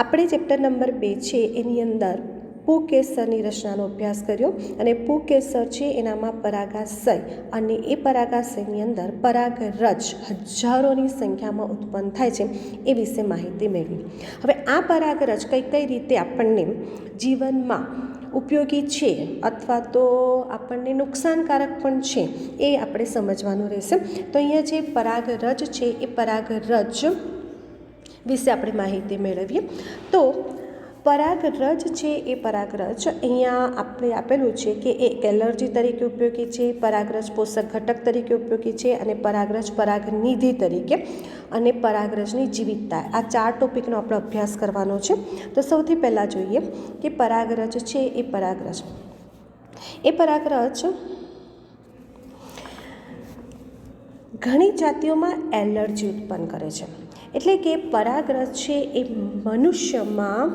આપણે chapter number 2 છે એની અંદર પુકેસરની રચનાનો અભ્યાસ કર્યો અને પુકેસર છે એનામાં પરાગાશય અને એ પરાગાશયની અંદર પરાગરજ હજારોની સંખ્યામાં ઉત્પન્ન થાય છે એ વિશે માહિતી મેળવી. હવે આ પરાગરજ કઈ રીતે આપણને જીવનમાં ઉપયોગી છે અથવા તો આપણને નુકસાનકારક પણ છે એ આપણે સમજવાનું રહેશે. તો અહીંયા જે પરાગરજ છે એ પરાગરજ વિશે આપણે માહિતી મેળવીએ. તો પરાગરજ છે એ પરાગરજ અહીંયા આપણે આપેલું છે કે એ એલર્જી તરીકે ઉપયોગી છે, પરાગરજ પોષક ઘટક તરીકે ઉપયોગી છે અને પરાગરજ પરાગનિધિ તરીકે અને પરાગરજની જીવિતતા. આ 4 ટોપિકનો આપણે અભ્યાસ કરવાનો છે. તો સૌથી પહેલાં જોઈએ કે પરાગરજ છે એ પરાગરજ ઘણી જાતિઓમાં એલર્જી ઉત્પન્ન કરે છે. એટલે કે પરાગરજ છે એ મનુષ્યમાં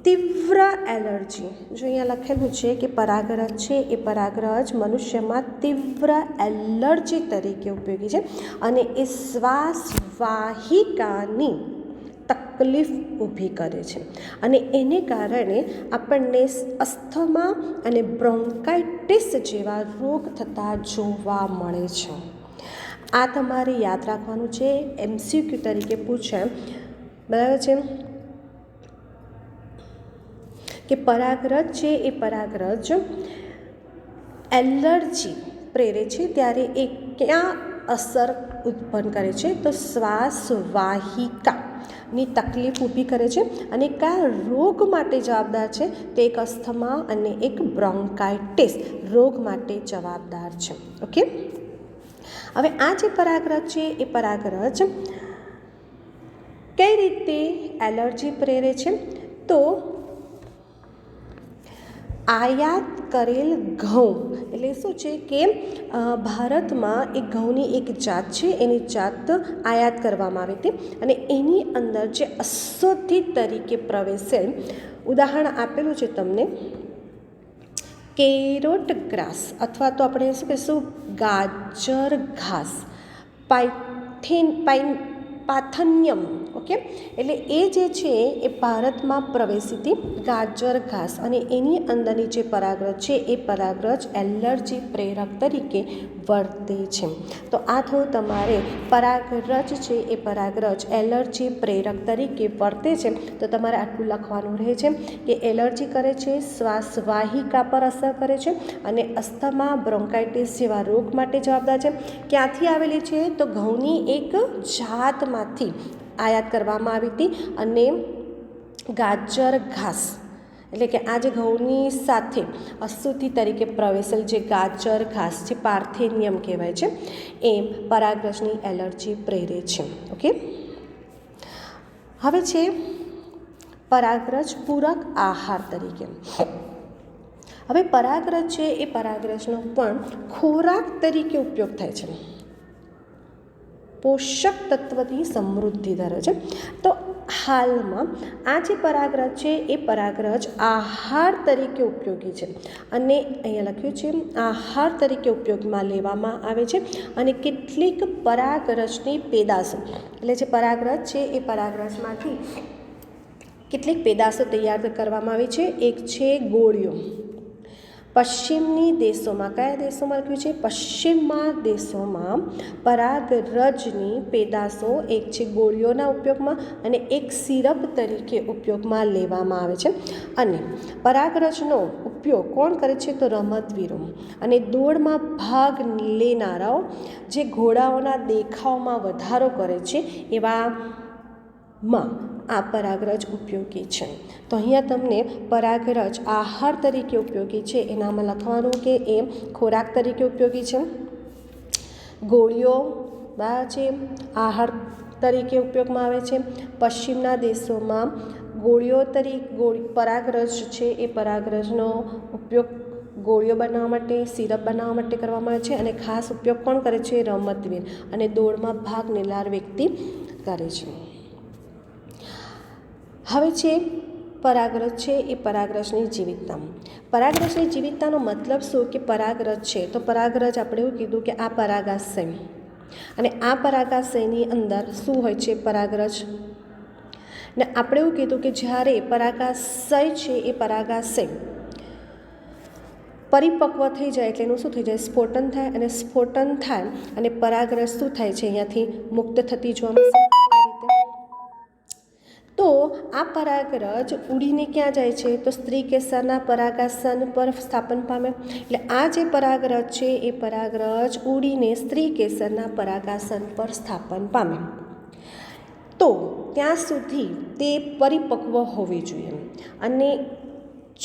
તીવ્ર એલર્જી, જો અહીંયા લખેલું છે કે પરાગરજ છે એ પરાગરજ મનુષ્યમાં તીવ્ર એલર્જી તરીકે ઉપયોગી છે અને એ શ્વાસવાહિકાની તકલીફ ઊભી કરે છે અને એને કારણે આપણને અસ્થમા અને બ્રોન્કાઇટિસ જેવા રોગ થતા જોવા મળે છે. આ તમારે યાદ રાખવાનું છે, MCQ તરીકે પૂછાય, બરાબર છે. કે પરાગરજ છે એ પરાગરજ એલર્જી પ્રેરે છે ત્યારે એ ક્યાં અસર ઉત્પન્ન કરે છે? તો શ્વાસવાહિકાની તકલીફ ઊભી કરે છે અને કયા રોગ માટે જવાબદાર છે? તો એક અસ્થમા અને એક બ્રોન્કાઇટિસ રોગ માટે જવાબદાર છે. ઓકે, હવે આ જે પરાગરજ છે એ પરાગરજ કઈ રીતે એલર્જી પ્રેરે છે? તો આયાત કરેલ ઘઉં, એટલે શું છે કે ભારતમાં એક ઘઉંની એક જાત છે, એની જાત આયાત કરવામાં આવી હતી અને એની અંદર જે અશુદ્ધિ તરીકે પ્રવેશેલ, ઉદાહરણ આપેલું છે તમને, કેરોટ ગ્રાસ અથવા તો આપણે શું કહીશું ગાજર ઘાસ, પાથનિયમ. ઓકે, એટલે એ જે છે એ ભારતમાં પ્રવેશી હતી ગાજર ઘાસ અને એની અંદરની જે પરાગરજ છે એ પરાગરજ એલર્જી પ્રેરક તરીકે વર્તે છે. તો આ થયું તમારે પરાગરજ છે એ પરાગરજ એલર્જી પ્રેરક તરીકે વર્તે છે. તો તમારે આટલું લખવાનું રહે છે કે એલર્જી કરે છે, શ્વાસવાહિકા પર અસર કરે છે અને અસ્થમા, બ્રોન્કાઇટિસ જેવા રોગ માટે જવાબદાર છે. ક્યાંથી આવેલી છે? તો ઘઉંની એક જાતમાંથી આયાત કરવામાં આવી હતી અને ગાજર ઘાસ, એટલે કે આ જે ઘઉંની સાથે અશુદ્ધિ તરીકે પ્રવેશેલ જે ગાજર ઘાસ છે, પાર્થેનિયમ કહેવાય છે, એ પરાગરજની એલર્જી પ્રેરે છે. ઓકે, હવે છે પરાગરજ પૂરક આહાર તરીકે. હવે પરાગરજ છે એ પરાગરજનો પણ ખોરાક તરીકે ઉપયોગ થાય છે, પોષક તત્વની સમૃદ્ધિ ધરાવે છે. તો હાલમાં આ જે પરાગરજ છે એ પરાગરજ આહાર તરીકે ઉપયોગી છે અને અહીંયા લખ્યું છે આહાર તરીકે ઉપયોગમાં લેવામાં આવે છે અને કેટલીક પરાગરજની પેદાશો, એટલે જે પરાગરજ છે એ પરાગરજમાંથી કેટલીક પેદાશો તૈયાર કરવામાં આવી છે. એક છે ગોળીઓ. પશ્ચિમની દેશોમાં, કયા દેશોમાં લખ્યું છે? પશ્ચિમમાં દેશોમાં પરાગરજની પેદાશો એક છે ગોળીઓના ઉપયોગમાં અને એક સિરપ તરીકે ઉપયોગમાં લેવામાં આવે છે. અને પરાગરજનો ઉપયોગ કોણ કરે છે? તો રમતવીરો અને દોડમાં ભાગ લેનારાઓ જે ઘોડાઓના દેખાવમાં વધારો કરે છે એવામાં આ પરાગરજ ઉપયોગી છે. તો અહીંયા તમને પરાગરજ આહાર તરીકે ઉપયોગી છે એનામાં લખવાનું કે એ ખોરાક તરીકે ઉપયોગી છે. ગોળીઓ છે આહાર તરીકે ઉપયોગમાં આવે છે. પશ્ચિમના દેશોમાં પરાગરજ છે એ પરાગરજનો ઉપયોગ ગોળીઓ બનાવવા માટે, સિરપ બનાવવા માટે કરવામાં આવે છે અને ખાસ ઉપયોગ કોણ કરે છે? રમતવીર અને દોડમાં ભાગ લેનાર વ્યક્તિ કરે છે. હવે છે પરાગરજ છે એ પરાગરજની જીવિતતા. પરાગરજની જીવિતતાનો મતલબ શું? કે પરાગરજ છે તો પરાગરજ આપણે એવું કીધું કે આ પરાગાશય અને આ પરાગાશયની અંદર શું હોય છે? પરાગરજ ને આપણે એવું કીધું કે જ્યારે પરાગાશય છે એ પરાગાશય પરિપક્વ થઈ જાય એટલે એનું શું થઈ જાય, સ્ફોટન થાય, અને સ્ફોટન થાય અને પરાગરજ શું થાય છે, અહીંયાથી મુક્ત થતી જોવા મળશે આ રીતે. તો આ પરાગરજ ઉડીને ક્યાં જાય છે, તો સ્ત્રી કેસરના પરાગાસન પર સ્થાપન પામે. એટલે આ જે પરાગરજ છે એ પરાગરજ ઉડીને સ્ત્રી કેસરના પરાગાસન પર સ્થાપન પામે. તો ત્યાં સુધી તે પરિપક્વ હોવી જોઈએ, અને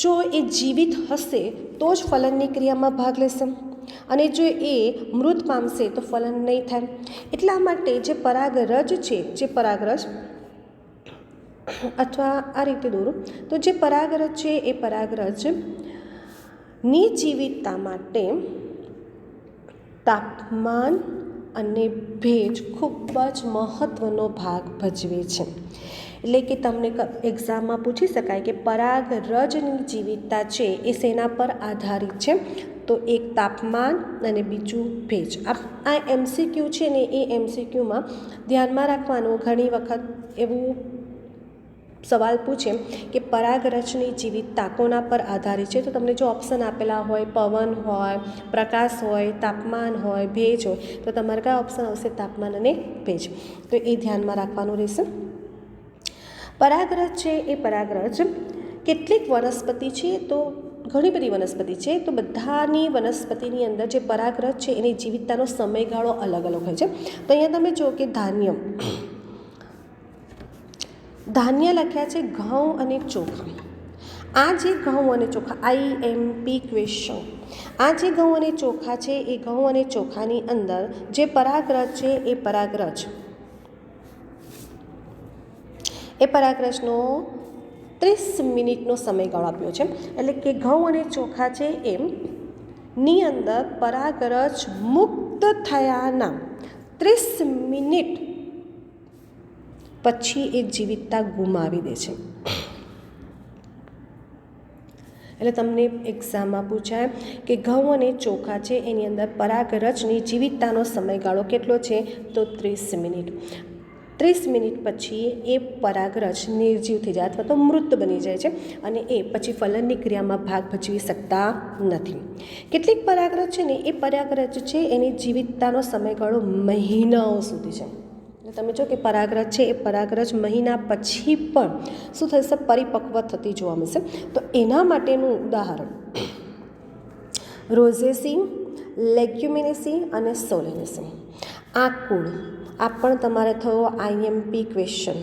જો એ જીવિત હશે તો જ ફલનની ક્રિયામાં ભાગ લેશે, અને જો એ મૃત પામશે તો ફલન નહીં થાય. એટલા માટે જે પરાગરજ છે, જે પરાગરજ અથવા આ રીતે દોરો તો જે પરાગરજ છે એ પરાગરજની જીવિતતા માટે તાપમાન અને ભેજ ખૂબ જ મહત્ત્વનો ભાગ ભજવે છે. એટલે કે તમને એક્ઝામમાં પૂછી શકાય કે પરાગરજની જીવિતતા છે એ શેના પર આધારિત છે, તો એક તાપમાન અને બીજું ભેજ. આ MCQ છે ને એ MCQમાં ધ્યાનમાં રાખવાનું, ઘણી વખત એવું સવાલ પૂછે કે પરાગરજની જીવિતતા કોના પર આધારિત છે, તો તમને જો ઓપ્શન આપેલા હોય, પવન હોય, પ્રકાશ હોય, તાપમાન હોય, ભેજ હોય, તો તમારે કયા ઓપ્શન આવશે, તાપમાન અને ભેજ. તો એ ધ્યાનમાં રાખવાનું રહેશે. પરાગરજ છે એ પરાગરજ કેટલીક વનસ્પતિ છે, તો ઘણી બધી વનસ્પતિ છે, તો બધાની વનસ્પતિની અંદર જે પરાગરજ છે એની જીવિતતાનો સમયગાળો અલગ અલગ હોય છે. તો અહીંયા તમે જુઓ કે ધાન્ય લખ્યા છે, ઘઉં અને ચોખા. આ જે ઘઉં અને ચોખા IMP ક્વેશ્ચન, આ જે ઘઉં અને ચોખા છે એ ઘઉં અને ચોખાની અંદર જે પરાગરજ છે એ પરાગરજનો 30 મિનિટનો સમયગાળો આપ્યો છે. એટલે કે ઘઉં અને ચોખા છે એમની અંદર પરાગરજ મુક્ત થયાના 30 મિનિટ પછી એ જીવિતતા ગુમાવી દે છે. એટલે તમને એક્ઝામમાં પૂછાય કે ઘઉં અને ચોખા છે એની અંદર પરાગરજની જીવિતતાનો સમયગાળો કેટલો છે, તો 30 મિનિટ. 30 મિનિટ પછી એ પરાગરજ નિર્જીવ થઈ જાય અથવા તો મૃત બની જાય છે, અને એ પછી ફલનની ક્રિયામાં ભાગ ભજવી શકતા નથી. કેટલીક પરાગરજ છે ને એ પરાગરજ છે એની જીવિતતાનો સમયગાળો મહિનાઓ સુધી છે. તમે જો કે પરાગરજ છે એ પરાગરજ મહિના પછી પણ શું થશે, પરિપક્વ થતી જોવા મળશે. તો એના માટેનું ઉદાહરણ રોઝેસી, લેગ્યુમિનેસી અને સોલેનેસી. આ કુળ, આ પણ તમારે થયો IMP ક્વેશ્ચન.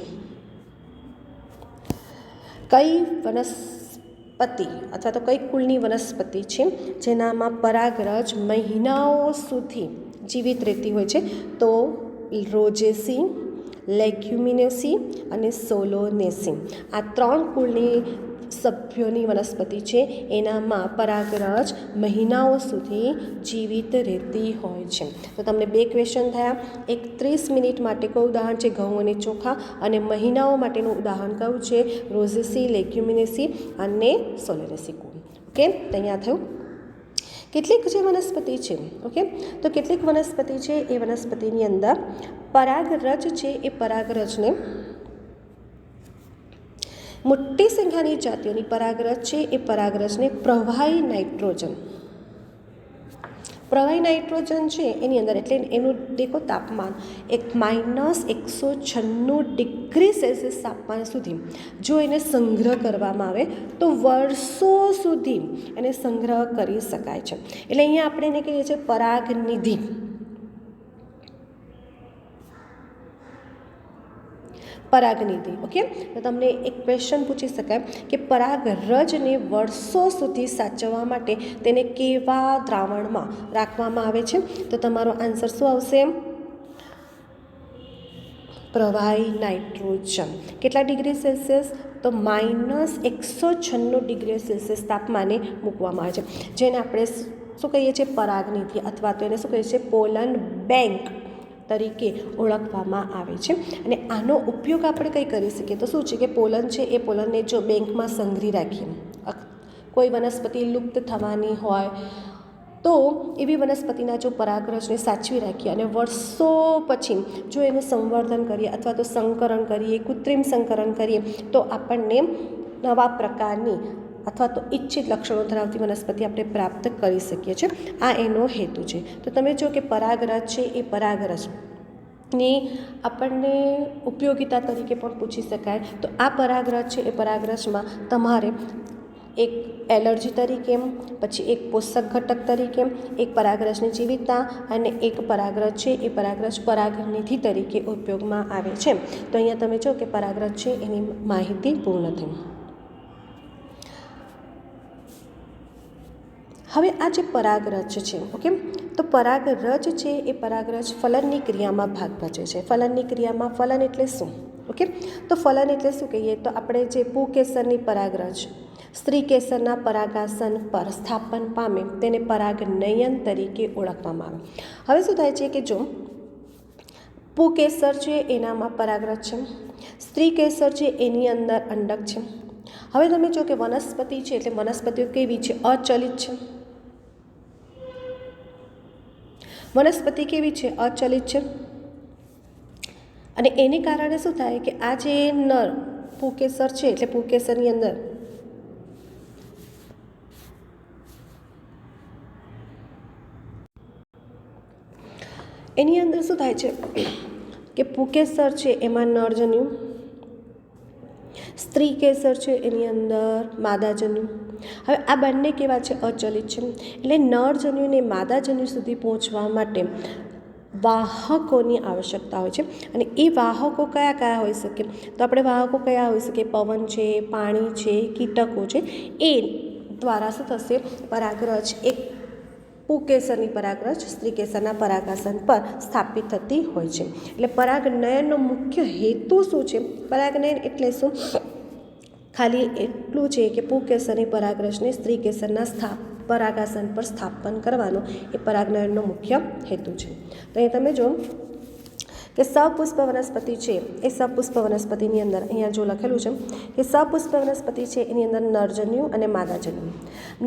કઈ વનસ્પતિ અથવા તો કઈ કુળની વનસ્પતિ છે જેનામાં પરાગરજ મહિનાઓ સુધી જીવિત રહેતી હોય છે, તો રોઝેસી, લેગ્યુમિનેસી અને સોલોનેસી. આ 3 કુળની સભ્યોની વનસ્પતિ છે એનામાં પરાગરજ મહિનાઓ સુધી જીવિત રહેતી હોય છે. તો તમને 2 ક્વેશ્ચન થયા. એક 30 મિનિટ માટે કયું ઉદાહરણ છે, ઘઉં અને ચોખા, અને મહિનાઓ માટેનું ઉદાહરણ કયું છે, રોઝેસી, લેગ્યુમિનેસી અને સોલેનેસી કુળ. ઓકે, અહીંયા થયું. કેટલીક જે વનસ્પતિ છે, ઓકે, તો કેટલીક વનસ્પતિ છે એ વનસ્પતિની અંદર પરાગરજ છે એ પરાગરજને મોટી સંખ્યાની જાતિઓની પરાગરજ છે એ પરાગરજને પ્રવાહી નાઇટ્રોજન છે એની અંદર, એટલે એનું દેખો તાપમાન -196°C તાપમાન સુધી જો એને સંગ્રહ કરવામાં આવે તો વર્ષો સુધી એને સંગ્રહ કરી શકાય છે. એટલે અહીંયા આપણે એને કહીએ છીએ પરાગનિધિ. ઓકે, તો તમને એક ક્વેશ્ચન પૂછી શકાય કે પરાગરજને વર્ષો સુધી સાચવવા માટે તેને કેવા દ્રાવણમાં રાખવામાં આવે છે, તો તમારો આન્સર શું આવશે, પ્રવાહી નાઇટ્રોજન. કેટલા ડિગ્રી સેલ્સિયસ, તો -196°C તાપમાને મૂકવામાં આવે છે, જેને આપણે શું કહીએ છીએ, પરાગનિધિ, અથવા તો એને શું કહીએ છીએ, પોલન બેંક તરીકે ઓળખવામાં આવે છે. અને આનો ઉપયોગ આપણે કંઈ કરી શકીએ, તો શું છે કે પોલન છે એ પોલનને જો બેંકમાં સંગ્રહી રાખીએ, કોઈ વનસ્પતિ લુપ્ત થવાની હોય તો એવી વનસ્પતિના જો પરાગરજને સાચવી રાખીએ અને વર્ષો પછી જો એનું સંવર્ધન કરીએ અથવા તો સંકરણ કરીએ, કૃત્રિમ સંકરણ કરીએ, તો આપણને નવા પ્રકારની અથવા તો ઈચ્છિત લક્ષણો ધરાવતી વનસ્પતિ આપણે પ્રાપ્ત કરી શકીએ છીએ. આ એનો હેતુ છે. તો તમે જો કે પરાગરજ છે એ પરાગરજની આપણને ઉપયોગિતા તરીકે પણ પૂછી શકાય. તો આ પરાગરજ છે એ પરાગરજમાં તમારે એક એલર્જી તરીકે, પછી એક પોષક ઘટક તરીકે, એક પરાગરજની જીવિતતા અને એક પરાગરજ છે એ પરાગરજ પરાગનિધિ તરીકે ઉપયોગમાં આવે છે. તો અહીંયા તમે જો કે પરાગરજ છે એની માહિતી પૂર્ણ થઈ. હવે આ જે પરાગરજ છે, ઓકે, તો પરાગરજ છે એ પરાગરજ ફલનની ક્રિયામાં ભાગ ભજવે છે. ફલનની ક્રિયામાં ફલન એટલે શું? ઓકે, તો ફલન એટલે શું કહીએ તો આપણે જે પુંકેસરની પરાગરજ સ્ત્રી કેસરના પરાગાસન પર સ્થાપન પામે તેને પરાગનયન તરીકે ઓળખવામાં આવે. હવે શું થાય છે કે જો પુંકેસર છે એનામાં પરાગરજ છે, સ્ત્રી કેસર છે એની અંદર અંડક છે. હવે તમે જો કે વનસ્પતિ છે એટલે વનસ્પતિઓ કેવી છે? અચલિત છે. વનસ્પતિ કેવી છે? અચલિત છે. અને એને કારણે શું થાય કે આ જે નર પુંકેસર છે એટલે પુંકેસરની અંદર એની અંદર શું થાય છે કે પુંકેસર છે એમાં નરજન્યુ, સ્ત્રી કેસર છે એની અંદર માદાજન્યુ. હવે આ બંને કેવા છે? અચલિત છે. એટલે નરજન્યુને માદાજન્યુ સુધી પહોંચવા માટે વાહકોની આવશ્યકતા હોય છે. અને એ વાહકો કયા કયા હોઈ શકે? તો આપણે વાહકો કયા હોઈ શકે? પવન છે, પાણી છે, કીટકો છે. એ દ્વારા શું થશે? પરાગરજ એક પુંકેસરની પરાગરજ સ્ત્રી કેસરના પરાગાસન પર સ્થાપિત થતી હોય છે. એટલે પરાગનયનનો મુખ્ય હેતુ શું છે? પરાગનયન એટલે શું? ખાલી એટલું છે કે પુંકેસરની પરાગરજને સ્ત્રી કેસરના પરાગાસન પર સ્થાપન કરવાનો એ પરાગનયનનો મુખ્ય હેતુ છે. તો અહીં તમે જો કે સપુષ્પ વનસ્પતિ છે એ સપુષ્પ વનસ્પતિની અંદર અહીંયા જો લખેલું છે કે સપુષ્પ વનસ્પતિ છે એની અંદર નરજન્યુ અને માદાજન્યુ.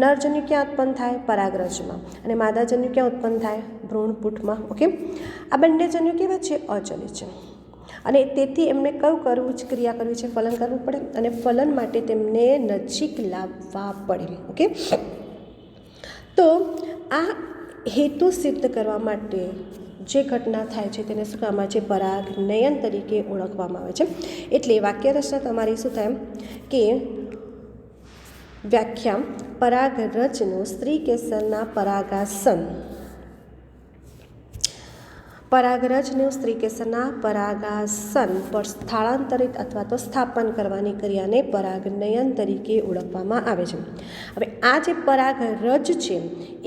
નરજન્યુ ક્યાં ઉત્પન્ન થાય? પરાગરજમાં. અને માદાજન્યુ ક્યાં ઉત્પન્ન થાય? ભ્રૂણપુટમાં. ઓકે, આ બંને જન્યુ કેવા છે? અચલિત છે. અને તેથી એમને કયું કરવું છે? ક્રિયા કરવી છે? ફલન કરવું પડે. અને ફલન માટે તેમને નજીક લાવવા પડે. ઓકે, તો આ હેતુ સિદ્ધ કરવા માટે જે ઘટના થાય છે તેને શું કહેવામાં આવે છે? પરાગનયન તરીકે ઓળખવામાં આવે છે. એટલે વાક્ય રચના તમારી શું થાય કે વ્યાખ્યા પરાગરજનું સ્ત્રી કેસરના પરાગરજનું સ્ત્રી કેસરના પરાગાસન પર સ્થળાંતરિત અથવા તો સ્થાપન કરવાની ક્રિયાને પરાગનયન તરીકે ઓળખવામાં આવે છે. હવે આ જે પરાગરજ છે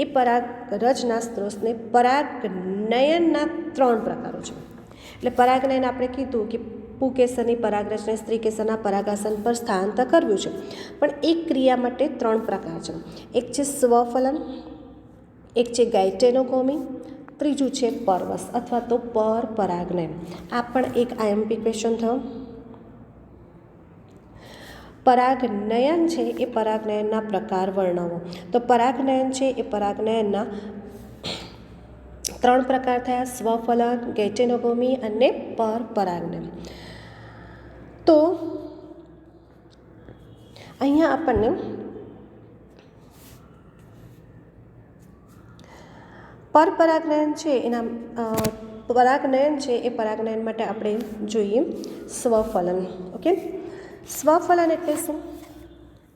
એ પરાગરજના સ્ત્રોતને પરાગનયનના 3 પ્રકારો છે. એટલે પરાગનયન આપણે કીધું કે પુંકેસરની પરાગરજને સ્ત્રી કેસરના પરાગાસન પર સ્થળાંતર કરવું છે. પણ એક ક્રિયા માટે 3 પ્રકાર છે. એક છે સ્વફલન, એક છે ગાયટેનોગોમી, ત્રીજું છે પરવશ અથવા તો પરપરાગનયન. આ પણ એક આઈએમપી ક્વેશ્ચન થયો. પરાગનયન છે એ પરાગનયનના પ્રકાર વર્ણવો. તો પરાગનયન છે એ પરાગનયનના 3 પ્રકાર થયા: સ્વફલન, ગેટેનોગોમી અને પરપરાગનયન. તો અહીંયા આપણને પરપરાગનયન છે એના પરાગનયન છે એ પરાગનયન માટે આપણે જોઈએ સ્વફલન. ઓકે, સ્વફલન એટલે શું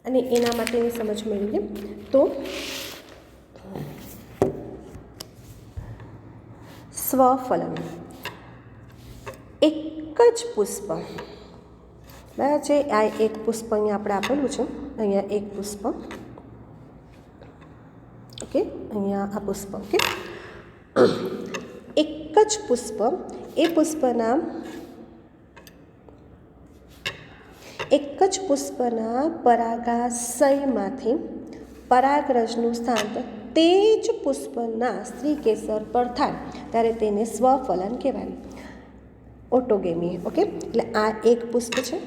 અને એના માટેની સમજ મેળવીએ. તો સ્વફલન એક જ પુષ્પ, બરાબર છે. આ એક પુષ્પ અહીંયા આપણે આપેલું છે. અહીંયા એક પુષ્પ, ઓકે, અહીંયા આ પુષ્પ. ઓકે, એક જ પુષ્પ, એ પુષ્પના પરાગાશયમાંથી પરાગરજનું સ્થાન તે જ પુષ્પના સ્ત્રી કેસર પર થાય ત્યારે તેને સ્વફલન કહેવાય. ઓટોગેમી. ઓકે, એટલે આ એક પુષ્પ છે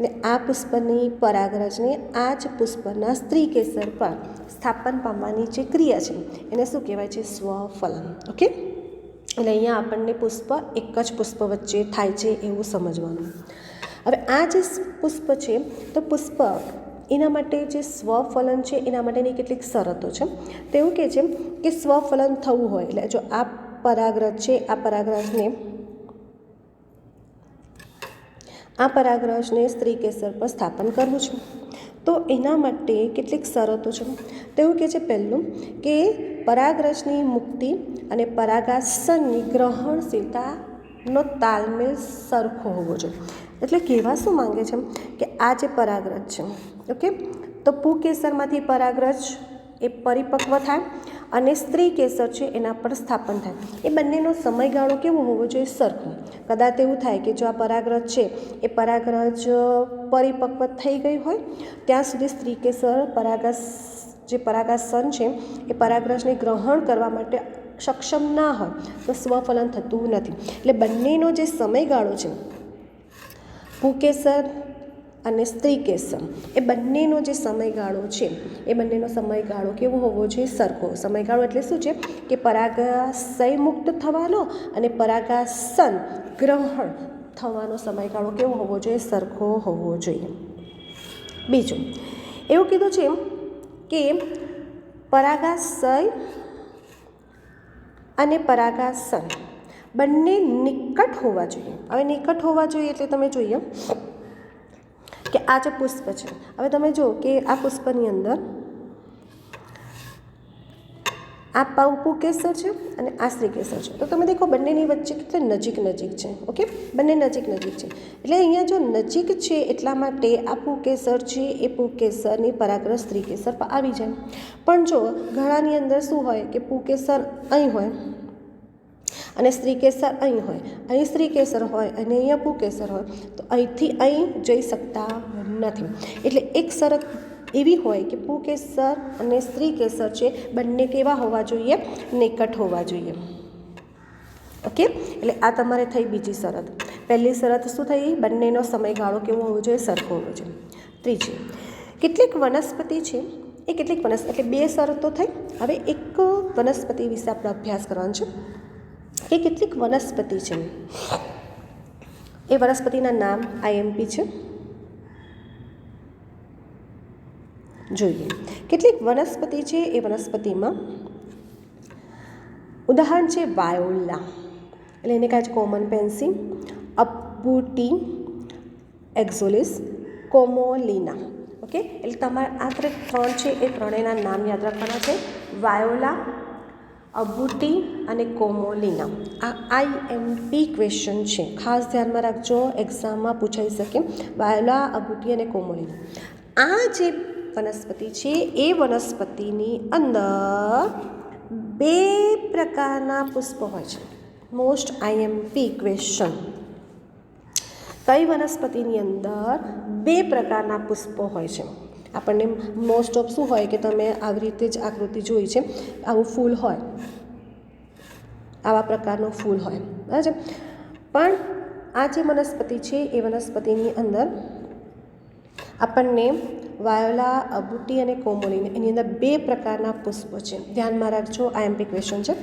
અને આ પુષ્પની પરાગરજને આ જ પુષ્પના સ્ત્રી કેસર પર સ્થાપન પામવાની જે ક્રિયા છે એને શું કહેવાય છે? સ્વફલન. ઓકે, એટલે અહીંયા આપણને પુષ્પ એક જ પુષ્પ વચ્ચે થાય છે એવું સમજવાનું. હવે આ જે પુષ્પ છે તો પુષ્પ એના માટે જે સ્વફલન છે એના માટેની કેટલીક શરતો છે. તો એવું કહે છે કે સ્વફલન થવું હોય એટલે જો આ પરાગરજ છે, આ પરાગરજને સ્ત્રી કેસર પર સ્થાપન કરવું છે તો એના માટે કેટલીક શરતો છે. તો એવું કહે છે પહેલું કે પરાગરજની મુક્તિ અને પરાગાસનની ગ્રહણશીલતાનો તાલમેલ સરખો હોવો જોઈએ. એટલે કહેવા શું માંગે છે કે આ જે પરાગરજ છે, ઓકે, તો પુકેસરમાંથી પરાગરજ એ પરિપક્વ થાય અને સ્ત્રી કેસર છે એના પર સ્થાપન થાય. એ બંનેનો સમયગાળો કેવો હોવો જોઈએ? સરખો. કદાચ એવું થાય કે જો આ પરાગરજ છે એ પરાગરજ પરિપક્વ થઈ ગઈ હોય ત્યાં સુધી સ્ત્રી કેસર જે પરાગાસન છે એ પરાગરજને ગ્રહણ કરવા માટે સક્ષમ ના હોય તો સ્વફલન થતું નથી. એટલે બંનેનો જે સમયગાળો છે પુકેસર અને સ્ત્રી કેસર એ બંનેનો જે સમયગાળો છે એ બંનેનો સમયગાળો કેવો હોવો જોઈએ? સરખો. સમયગાળો એટલે શું છે કે પરાગાશય મુક્ત થવાનો અને પરાગાસન ગ્રહણ થવાનો સમયગાળો કેવો હોવો જોઈએ? સરખો હોવો જોઈએ. બીજું એવું કીધું છે કે પરાગાશય અને પરાગાસન બંને નિકટ હોવા જોઈએ. હવે નિકટ હોવા જોઈએ એટલે તમે જોઈએ કે આ જે પુષ્પ છે, હવે તમે જુઓ કે આ પુષ્પની અંદર આ પુકેસર છે અને આ સ્ત્રી કેસર છે. તો તમે દેખો બંનેની વચ્ચે કેટલા નજીક છે. ઓકે, બંને નજીક છે. એટલે અહીંયા જો નજીક છે એટલા માટે આ પુકેસર છે એ પુકેસરની પરાગરજ સ્ત્રી કેસર પર આવી જાય. પણ જો ઘણાની અંદર શું હોય કે પુકેસર અહીં હોય અને સ્ત્રી કેસર અહીં હોય, અહીં સ્ત્રી કેસર હોય અને અહીંયા પુકેસર હોય તો અહીંથી અહીં જઈ શકતા નથી. એટલે એક શરત એવી હોય કે પુકેસર અને સ્ત્રી કેસર છે બંને કેવા હોવા જોઈએ? નિકટ હોવા જોઈએ. ઓકે, એટલે આ તમારે થઈ બીજી શરત. પહેલી શરત શું થઈ? બંનેનો સમયગાળો કેવો હોવો જોઈએ? સરખો હોવો જોઈએ. ત્રીજી, કેટલીક વનસ્પતિ છે એ કેટલીક વનસ્પતિ એટલે બે શરતો થઈ. હવે એક વનસ્પતિ વિશે આપણે અભ્યાસ કરવાનો છે કે કેટલીક વનસ્પતિ છે એ વનસ્પતિના નામ IMP છે. જોઈએ કેટલીક વનસ્પતિ છે એ વનસ્પતિમાં ઉદાહરણ છે વાયોલા, એટલે એને કહે છે કોમન પેન્સી, અબુટી, એક્ઝોલિસ, કોમોલિના. ઓકે, એટલે તમારે આ ત્રણ છે એ ત્રણેયના નામ યાદ રાખવાના છે. વાયોલા, અબુટી અને કોમોલિના. આ IMP ક્વેશ્ચન છે, ખાસ ધ્યાનમાં રાખજો, એક્ઝામમાં પૂછાઈ શકે. વાયોલા, અબુટી અને કોમોલિના. આ જે વનસ્પતિ છે એ વનસ્પતિની અંદર બે પ્રકારના પુષ્પ હોય છે. Most IMP question. કઈ વનસ્પતિની અંદર બે પ્રકારના પુષ્પો હોય છે? આપણને મોસ્ટ ઓફ શું હોય કે તમે આવી રીતે જ આકૃતિ જોઈ છે, આવું ફૂલ હોય, આવા પ્રકારનું ફૂલ હોય, બરાબર. પણ આ જે વનસ્પતિ છે એ વનસ્પતિની અંદર આપણને વાયોલા, અબુટી અને કોમોલિના એની અંદર બે પ્રકારના પુષ્પ છે. ધ્યાનમાં રાખજો, IMP ક્વેશ્ચન છે.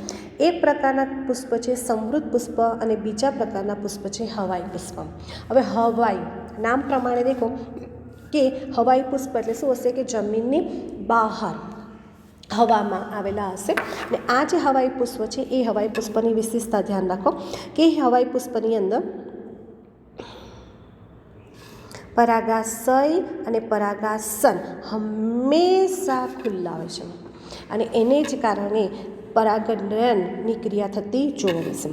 એક પ્રકારના પુષ્પ છે સમૃદ્ધ પુષ્પ અને બીજા પ્રકારના પુષ્પ છે હવાઈ પુષ્પ. હવે હવાઈ નામ પ્રમાણે દેખો કે હવાઈ પુષ્પ એટલે શું હશે કે જમીનની બહાર હવામાં આવેલા હશે. અને આ જે હવાઈ પુષ્પ છે એ હવાઈ પુષ્પની વિશેષતા ધ્યાન રાખો કે હવાઈ પુષ્પની અંદર પરાગાશય અને પરાગાસન હંમેશા ખુલ્લા હોય છે અને એને જ કારણે પરાગનયનની ક્રિયા થતી જોવા મળશે.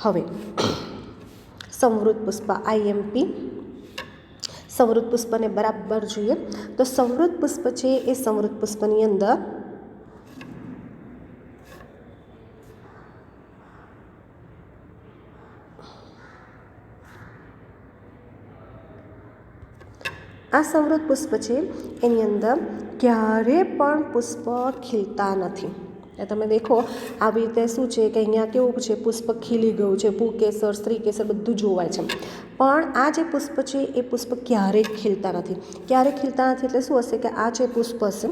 હવે સમૃદ્ધ પુષ્પ IMP, સમૃદ્ધ પુષ્પને બરાબર જોઈએ તો સમૃદ્ધ પુષ્પ છે એ સમૃદ્ધ પુષ્પની અંદર આ સમૃદ્ધ પુષ્પ છે એની અંદર ક્યારે પણ પુષ્પ ખીલતા નથી. તમે દેખો આવી રીતે શું છે કે અહીંયા કેવું છે, પુષ્પ ખીલી ગયું છે, પુંકેસર, સ્ત્રીકેસર બધું જોવાય છે. પણ આ જે પુષ્પ છે એ પુષ્પ ક્યારેય ખીલતા નથી. ક્યારેય ખીલતા નથી એટલે શું હશે કે આ જે પુષ્પ હશે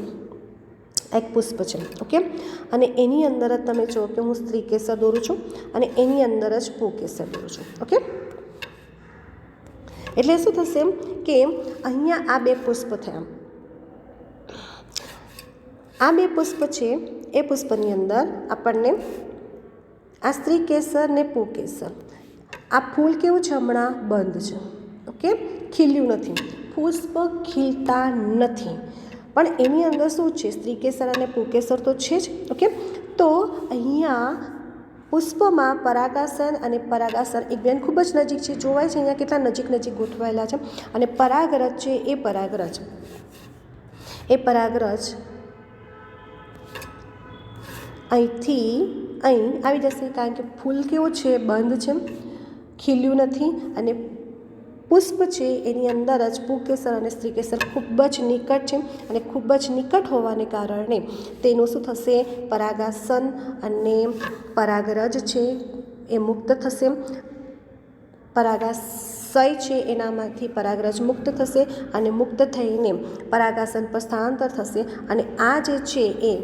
એક પુષ્પ છે, ઓકે, અને એની અંદર જ તમે જો કે હું સ્ત્રીકેસર દોરું છું અને એની અંદર જ પુંકેસર દોરું છું, ઓકે. એટલે શું થશે કે અહીંયા આ બે પુષ્પ થયા. આ બે પુષ્પ છે એ પુષ્પની અંદર આપણને આ સ્ત્રીકેસર ને પુંકેસર, આ ફૂલ કેવું છે હમણાં બંધ છે, ઓકે, ખીલ્યું નથી, પુષ્પ ખીલતા નથી. પણ એની અંદર શું છે, સ્ત્રીકેસર અને પુંકેસર તો છે જ, ઓકે. તો અહીંયા પુષ્પમાં પરાગાસન અને પરાગાસર એકબીજાને ખૂબ જ નજીક છે, જોવાય છે અહીંયા કેટલા નજીક નજીક ગોઠવાયેલા છે. અને પરાગરજ છે એ પરાગરજ અહીંથી અહીં આવી જશે, કારણ કે ફૂલ કેવું છે બંધ છે, ખીલ્યું નથી, અને પુષ્પ છે એની અંદર જ પુંકેસર અને સ્ત્રીકેસર ખૂબ જ નિકટ છે. અને ખૂબ જ નિકટ હોવાને કારણે તેનું શું થશે, પરાગાસન અને પરાગરજ છે એ મુક્ત થશે, પરાગાશય છે એનામાંથી પરાગરજ મુક્ત થશે અને મુક્ત થઈને પરાગાસન પર સ્થળાંતર થશે. અને આ જે છે એ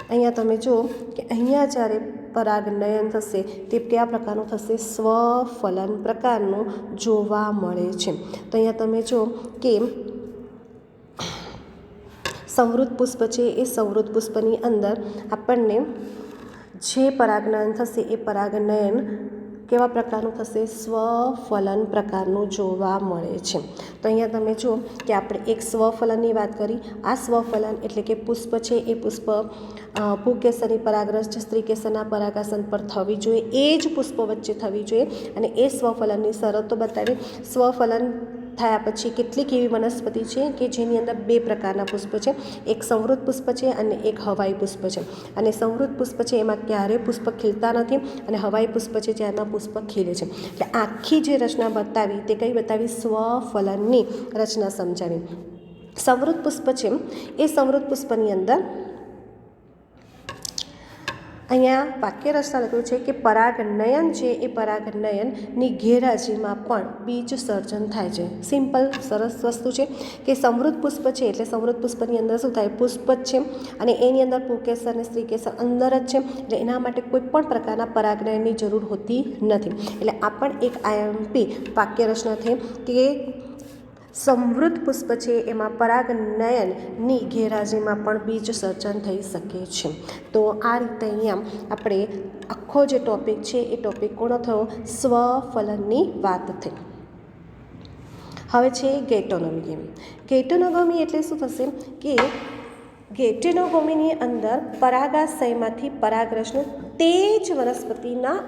અહીંયા તમે જુઓ કે અહીંયા જ્યારે પરાગનયન થશે તે કયા પ્રકારનું થશે, સ્વફલન પ્રકારનું જોવા મળે છે. તો અહીંયા તમે જુઓ કે સંવૃત પુષ્પ છે એ સંવૃત પુષ્પની અંદર આપણને જે પરાગનયન થશે એ પરાગનયન કેવા પ્રકારનું થશે, સ્વફલન પ્રકારનું જોવા મળે છે. તો અહીંયા તમે જુઓ કે આપણે એક સ્વફલનની વાત કરી. આ સ્વફલન એટલે કે પુષ્પ છે એ પુષ્પ પુંકેસરની પરાગરજ સ્ત્રીકેસરના પરાગાસન પર થવી જોઈએ, એ જ પુષ્પ વચ્ચે થવી જોઈએ. અને એ સ્વફલનની શરતો બતાવી. સ્વફલન થયા પછી કેટલીક એવી વનસ્પતિ છે કે જેની અંદર બે પ્રકારના પુષ્પ છે, એક સંવૃત પુષ્પ છે અને એક હવાઈ પુષ્પ છે. અને સંવૃત પુષ્પ છે એમાં ક્યારેય પુષ્પ ખીલતા નથી, અને હવાઈ પુષ્પ છે જેમાં પુષ્પ ખીલે છે. એટલે આખી જે રચના બતાવી તે કઈ બતાવી, સ્વફલનની રચના સમજાવી. સંવૃત પુષ્પ છે એ સંવૃત પુષ્પની અંદર અહીંયા વાક્ય રચના લખ્યું છે કે પરાગનયન છે એ પરાગનયનની ગેરહાજરીમાં પણ બીજ સર્જન થાય છે. સિમ્પલ સરસ વસ્તુ છે કે સંવૃત પુષ્પ છે એટલે સંવૃત પુષ્પની અંદર શું થાય, પુષ્પ જ છે અને એની અંદર પુંકેસર અને સ્ત્રીકેસર અંદર જ છે. એટલે એના માટે કોઈ પણ પ્રકારના પરાગનયનની જરૂર હોતી નથી. એટલે આ પણ એક આઈએમપી વાક્ય રચના થઈ કે સંવૃત પુષ્પ છે એમાં પરાગનયનની ગેરહાજરીમાં પણ બીજ સર્જન થઈ શકે છે. તો આ રીતે અહીંયા આપણે આખો જે ટોપિક છે એ ટોપિક કોનો થયો, સ્વફલનની વાત થઈ. હવે છે ગેટોનોમી. ગેટોનોમી એટલે શું થશે કે ગેટેનોગોમીની અંદર પરાગાશયમાંથી પરાગરજનું તે જ વનસ્પતિના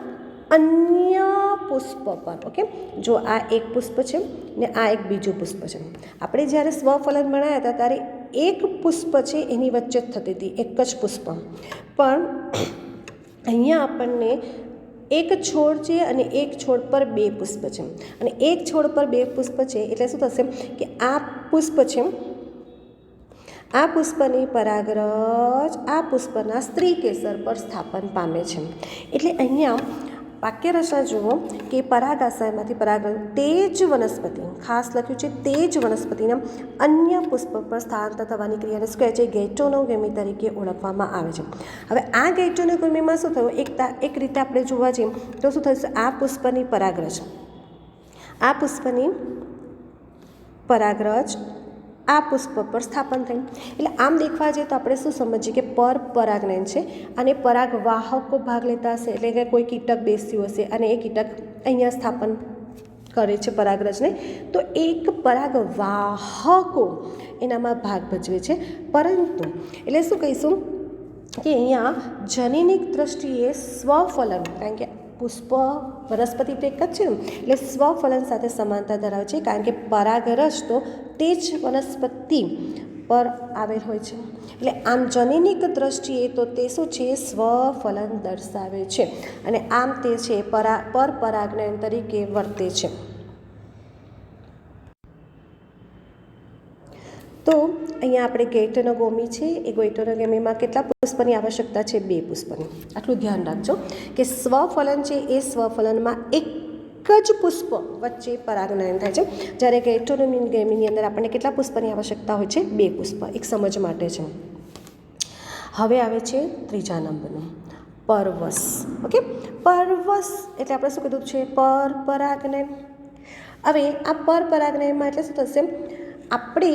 અન્ય પુષ્પ પર, ઓકે, જો આ એક પુષ્પ છે ને આ એક બીજું પુષ્પ છે. આપણે જ્યારે સ્વફલન બનાવ્યા હતા ત્યારે એક પુષ્પ છે એની વચ્ચે જ થતી હતી, એક જ પુષ્પ. પણ અહીંયા આપણને એક છોડ છે અને એક છોડ પર બે પુષ્પ છે, અને એક છોડ પર બે પુષ્પ છે એટલે શું થશે કે આ પુષ્પ છે, આ પુષ્પની પરાગરજ આ પુષ્પના સ્ત્રીકેસર પર સ્થાપન પામે છે. એટલે અહીંયા વાક્ય રચના જુઓ કે પરાગાશયમાંથી પરાગરજ તે જ વનસ્પતિ, ખાસ લખ્યું છે તે જ વનસ્પતિના અન્ય પુષ્પ પર સ્થળાંતર થવાની ક્રિયાને શું કહે છે, ગેટોનોગમી તરીકે ઓળખવામાં આવે છે. હવે આ ગેટોનોગમીમાં શું થયું, એક રીતે આપણે જોવા જઈએ તો શું થશે, આ પુષ્પની પરાગરજ આ પુષ્પ પર સ્થાપન થઈ. એટલે આમ દેખવા જઈએ તો આપણે શું સમજીએ કે પરાગનયન છે અને પરાગવાહકો ભાગ લેતા હશે, એટલે કે કોઈ કીટક બેસ્યું હશે અને એ કીટક અહીંયા સ્થાપન કરે છે પરાગરજને, તો એક પરાગવાહકો એનામાં ભાગ ભજવે છે. પરંતુ એટલે શું કહીશું કે અહીંયા જનીનિક દ્રષ્ટિએ સ્વફલન, કારણ કે પુષ્પ વનસ્પતિ તો એક જ છે એટલે સ્વફલન સાથે સમાનતા ધરાવે છે, કારણ કે પરાગરજ તો તે જ વનસ્પતિ પર આવેલ હોય છે. એટલે આમ જનીનિક દ્રષ્ટિએ તો તે શું છે, સ્વફલન દર્શાવે છે અને આમ તે છે પરપરાગનયન તરીકે વર્તે છે. તો અહીંયા આપણે ગૈટોનોગમી છે, એ ગૈટોનોગમીમાં કેટલા પુષ્પની આવશ્યકતા છે, 2 પુષ્પની. આટલું ધ્યાન રાખજો કે સ્વફલન છે એ સ્વફલનમાં એક જ પુષ્પ વચ્ચે પરાગનયન થાય છે, જ્યારે ગૈટોનોગમીની અંદર આપણને કેટલા પુષ્પની આવશ્યકતા હોય છે, 2 પુષ્પ. એક સમજ માટે છે. હવે આવે છે 3જા નંબરનું પરવશ. ઓકે, પરવશ એટલે આપણે શું કીધું છે, પરપરાગનયન. હવે આ પરપરાગનયનમાં એટલે શું થશે, આપણે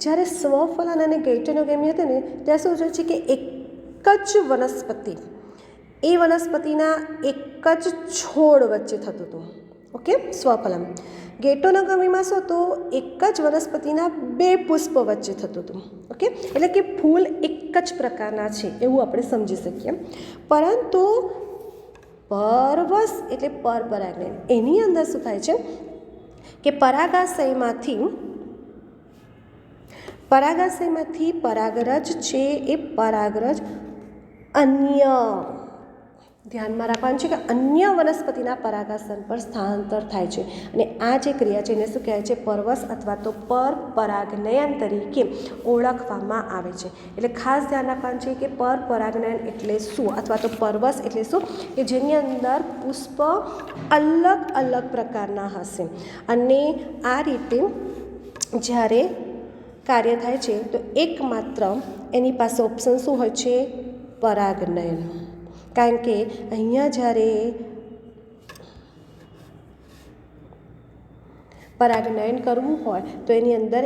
જ્યારે સ્વફલન અને ગૈટોનોગમી હતી ને ત્યાં શું છે કે એક જ વનસ્પતિ, એ વનસ્પતિના એક જ છોડ વચ્ચે થતું હતું. ઓકે, સ્વફલન. ગૈટોનોગમીમાં શું તો એક જ વનસ્પતિના 2 પુષ્પ વચ્ચે થતું હતું. ઓકે, એટલે કે ફૂલ એક જ પ્રકારના છે એવું આપણે સમજી શકીએ. પરંતુ પરવશ એટલે પરપરાગનયન, એની અંદર શું થાય છે કે પરાગાશયમાંથી પરાગરજ છે એ પરાગરજ અન્ય, ધ્યાનમાં રાખવાનું છે કે અન્ય વનસ્પતિના પરાગાશય પર સ્થળાંતર થાય છે અને આ જે ક્રિયા છે એને શું કહેવાય છે, પરવશ અથવા તો પરપરાગનયન તરીકે ઓળખવામાં આવે છે. એટલે ખાસ ધ્યાન રાખવાનું છે કે પરપરાગનયન એટલે શું અથવા તો પરવશ એટલે શું, કે જેની અંદર પુષ્પ અલગ અલગ પ્રકારના હશે અને આ રીતે જ્યારે કાર્ય થાય છે તો એકમાત્ર એની પાસે ઓપ્શન શું હોય છે, પરાગનયન. કારણ કે અહીંયા જ્યારે પરાગનયન કરવું હોય તો એની અંદર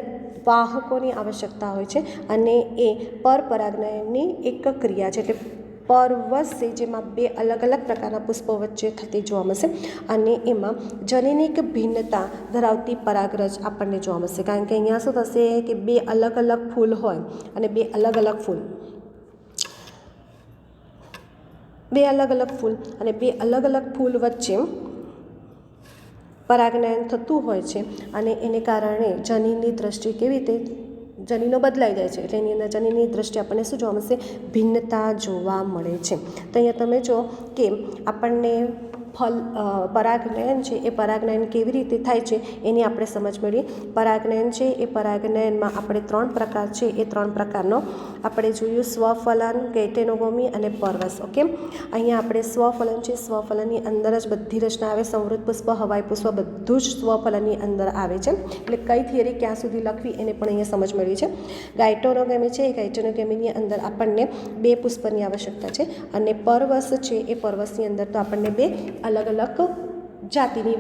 વાહકોની આવશ્યકતા હોય છે અને એ પરપરાગનયનની એક ક્રિયા છે. એટલે પરવશ છે જેમાં 2 અલગ અલગ પ્રકારના પુષ્પો વચ્ચે થતી જોવા મળશે અને એમાં જનીનિક ભિન્નતા ધરાવતી પરાગરજ આપણને જોવા મળશે. કારણ કે અહીંયા શું થશે કે 2 અલગ અલગ ફૂલ હોય અને 2 અલગ અલગ ફૂલ અને 2 અલગ અલગ ફૂલ વચ્ચે પરાગનયન થતું હોય છે અને એને કારણે જનીનની દ્રષ્ટિ કેવી રીતે જનીનો બદલાઈ જાય છે. એટલે એની અંદર જનીનની દ્રષ્ટિ આપણને શું જોવા મળશે, ભિન્નતા જોવા મળે છે. તો અહીંયા તમે જો કે આપણને પરાગનયન છે એ પરાગનયન કેવી રીતે થાય છે એની આપણે સમજ મેળવી. પરાગનયન છે એ પરાગનયનમાં આપણે 3 પ્રકાર છે, એ 3 પ્રકારનો આપણે જોયું, સ્વફલન, ગૈટોનોગમી અને પરવશ. ઓકે, અહીંયા આપણે સ્વફલન છે, સ્વફલનની અંદર જ બધી રચના આવે, સંવૃત પુષ્પ, હવાઈ પુષ્પ બધું જ સ્વફલનની અંદર આવે છે. એટલે કઈ થિયરી ક્યાં સુધી લખવી એને પણ અહીંયા સમજ મેળવી છે. ગૈટોનોગમી છે, એ ગૈટોનોગમીની અંદર આપણને 2 પુષ્પની આવશ્યકતા છે અને પરવશ છે એ પરવશની અંદર તો આપણને 2 અલગ અલગ જાતિની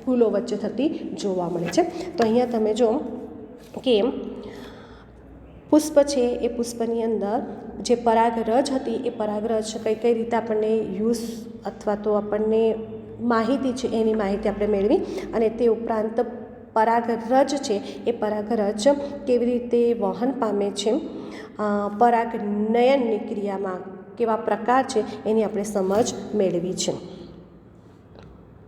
ફૂલો વચ્ચે થતી જોવા મળે છે. તો અહીંયા તમે જો કે પુષ્પ છે એ પુષ્પની અંદર જે પરાગરજ હતી એ પરાગરજ કઈ રીતે આપણને યુઝ અથવા તો આપણને માહિતી છે એની માહિતી આપણે મેળવી અને તે ઉપરાંત પરાગરજ છે એ પરાગરજ કેવી રીતે વહન પામે છે, પરાગનયનની ક્રિયામાં કેવા પ્રકાર છે એની આપણે સમજ મેળવી છે.